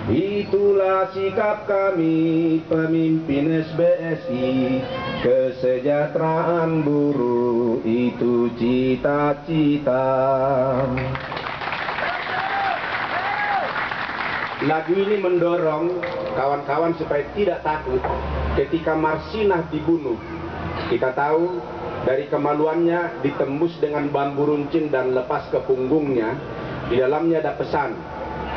Itulah sikap kami pemimpin SBSI, kesejahteraan buruh itu cita-cita. Lagu ini mendorong kawan-kawan supaya tidak takut ketika Marsinah dibunuh. Kita tahu dari kemaluannya ditembus dengan bambu runcing dan lepas ke punggungnya. Di dalamnya ada pesan,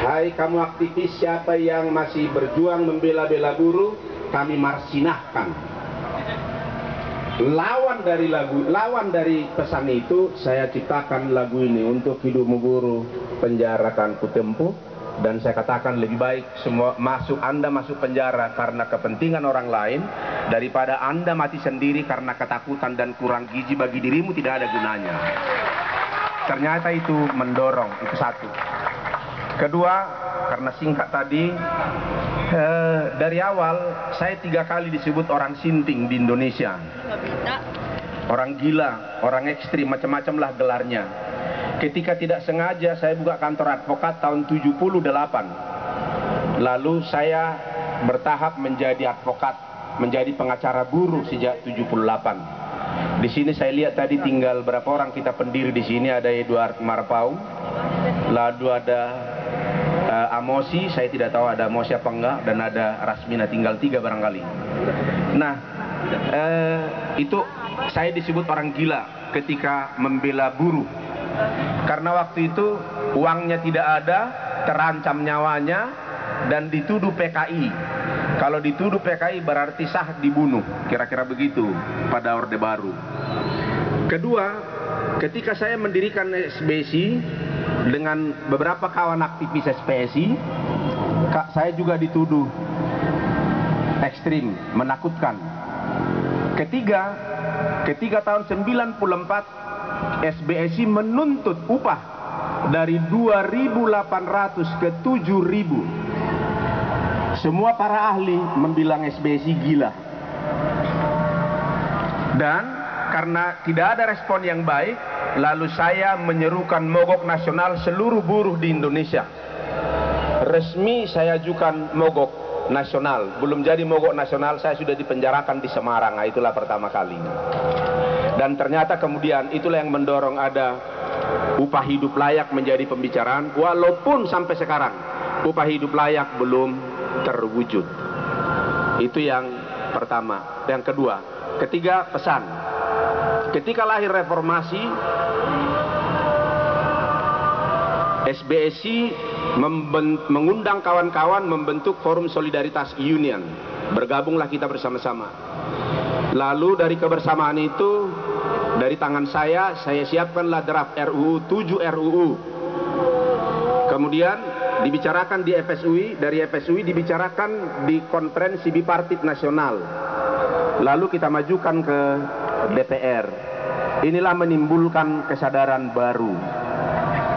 hai kamu aktivis siapa yang masih berjuang membela-bela buruh, kami marsinahkan. Lawan dari pesan itu, saya ciptakan lagu ini. Untuk hidupmu buruh, penjarakan ku tempuh. Dan saya katakan lebih baik Anda masuk penjara karena kepentingan orang lain daripada Anda mati sendiri karena ketakutan dan kurang gizi bagi dirimu, tidak ada gunanya. Ternyata itu mendorong, itu satu. Kedua, karena singkat tadi, dari awal saya 3 kali disebut orang sinting di Indonesia. Orang gila, orang ekstrim, macam-macam lah gelarnya. Ketika tidak sengaja saya buka kantor advokat tahun 78. Lalu saya bertahap menjadi advokat, menjadi pengacara buruh sejak 78. Di sini saya lihat tadi tinggal berapa orang kita pendiri di sini. Ada Eduard Marpau, lalu ada Amosi, saya tidak tahu ada Amosi apa enggak, dan ada Rasmina, tinggal 3 barangkali. Nah, itu saya disebut orang gila ketika membela buruh. Karena waktu itu uangnya tidak ada, terancam nyawanya, dan dituduh PKI. Kalau dituduh PKI berarti sah dibunuh, kira-kira begitu pada Orde Baru. Kedua, ketika saya mendirikan SBSI dengan beberapa kawan aktivis SPSI, saya juga dituduh ekstrim, menakutkan. Ketiga, ketika tahun 94 SBSI menuntut upah dari 2.800 ke 7.000. Semua para ahli membilang SBSI gila. Dan karena tidak ada respon yang baik, lalu saya menyerukan mogok nasional seluruh buruh di Indonesia. Resmi saya ajukan mogok nasional. Belum jadi mogok nasional, saya sudah dipenjarakan di Semarang. Nah, itulah pertama kali. Dan ternyata kemudian itulah yang mendorong ada upah hidup layak menjadi pembicaraan, walaupun sampai sekarang upah hidup layak belum terwujud. Itu yang pertama. Yang kedua, ketiga, pesan. Ketika lahir reformasi, SBSI mengundang kawan-kawan membentuk Forum Solidaritas Union. Bergabunglah kita bersama-sama. Lalu dari kebersamaan itu, dari tangan saya siapkanlah draft RUU 7 RUU. Kemudian dibicarakan di FSUI, dari FSUI dibicarakan di konferensi bipartit nasional. Lalu kita majukan ke DPR. Inilah menimbulkan kesadaran baru.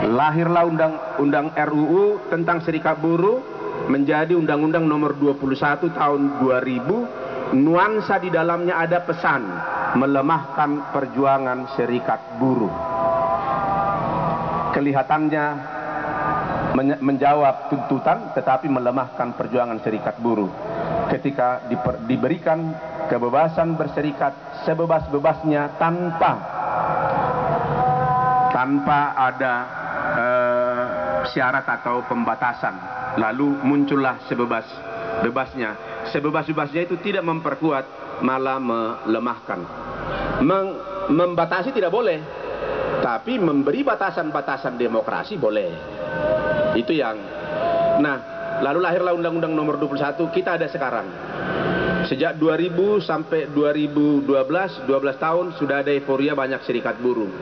Lahirlah undang-undang RUU tentang serikat buruh menjadi Undang-Undang Nomor 21 Tahun 2000. Nuansa di dalamnya ada pesan melemahkan perjuangan serikat buruh. Kelihatannya menjawab tuntutan tetapi melemahkan perjuangan serikat buruh. Ketika diberikan kebebasan berserikat sebebas-bebasnya tanpa ada syarat atau pembatasan, lalu muncullah sebebas-bebasnya. Sebebas-bebasnya itu tidak memperkuat, malah melemahkan. Membatasi tidak boleh, tapi memberi batasan-batasan demokrasi boleh. Itu yang. Nah, lalu lahirlah Undang-Undang Nomor 21, kita ada sekarang. Sejak 2000 sampai 2012, 12 tahun sudah ada euforia banyak serikat buruh.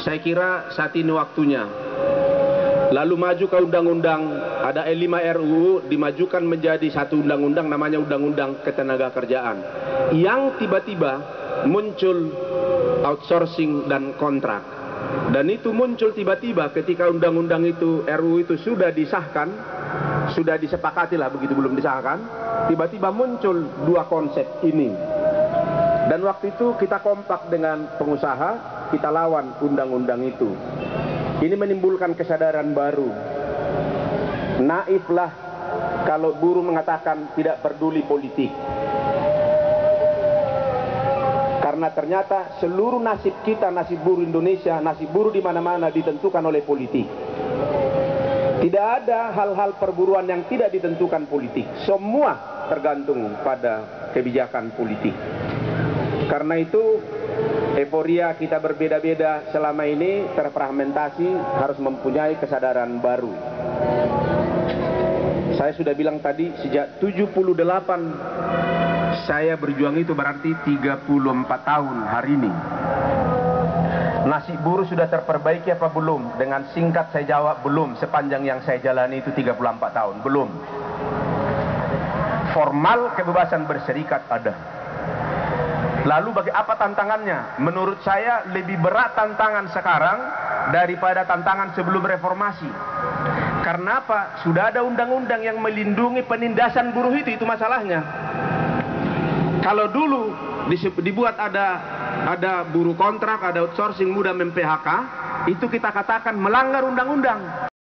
Saya kira saat ini waktunya. Lalu maju ke undang-undang, ada 5 RUU dimajukan menjadi satu undang-undang namanya Undang-Undang Ketenagakerjaan. Yang tiba-tiba muncul outsourcing dan kontrak. Dan itu muncul tiba-tiba ketika undang-undang itu, RUU itu sudah disahkan, sudah disepakati lah begitu belum disahkan, tiba-tiba muncul 2 konsep ini. Dan waktu itu kita kompak dengan pengusaha, kita lawan undang-undang itu. Ini menimbulkan kesadaran baru. Naiflah kalau buruh mengatakan tidak peduli politik. Karena ternyata seluruh nasib kita, nasib buruh Indonesia, nasib buruh di mana-mana ditentukan oleh politik. Tidak ada hal-hal perburuan yang tidak ditentukan politik. Semua tergantung pada kebijakan politik. Karena itu euforia kita berbeda-beda selama ini terfragmentasi, harus mempunyai kesadaran baru. Saya sudah bilang tadi, sejak 78 saya berjuang, itu berarti 34 tahun hari ini. Nasib buruh sudah terperbaiki apa belum? Dengan singkat saya jawab, belum. Sepanjang yang saya jalani itu 34 tahun, belum. Formal kebebasan berserikat ada. Lalu bagi apa tantangannya? Menurut saya lebih berat tantangan sekarang daripada tantangan sebelum reformasi. Karena apa? Sudah ada undang-undang yang melindungi penindasan buruh itu masalahnya. Kalau dulu dibuat ada buruh kontrak, ada outsourcing, mudah mem-PHK, itu kita katakan melanggar undang-undang.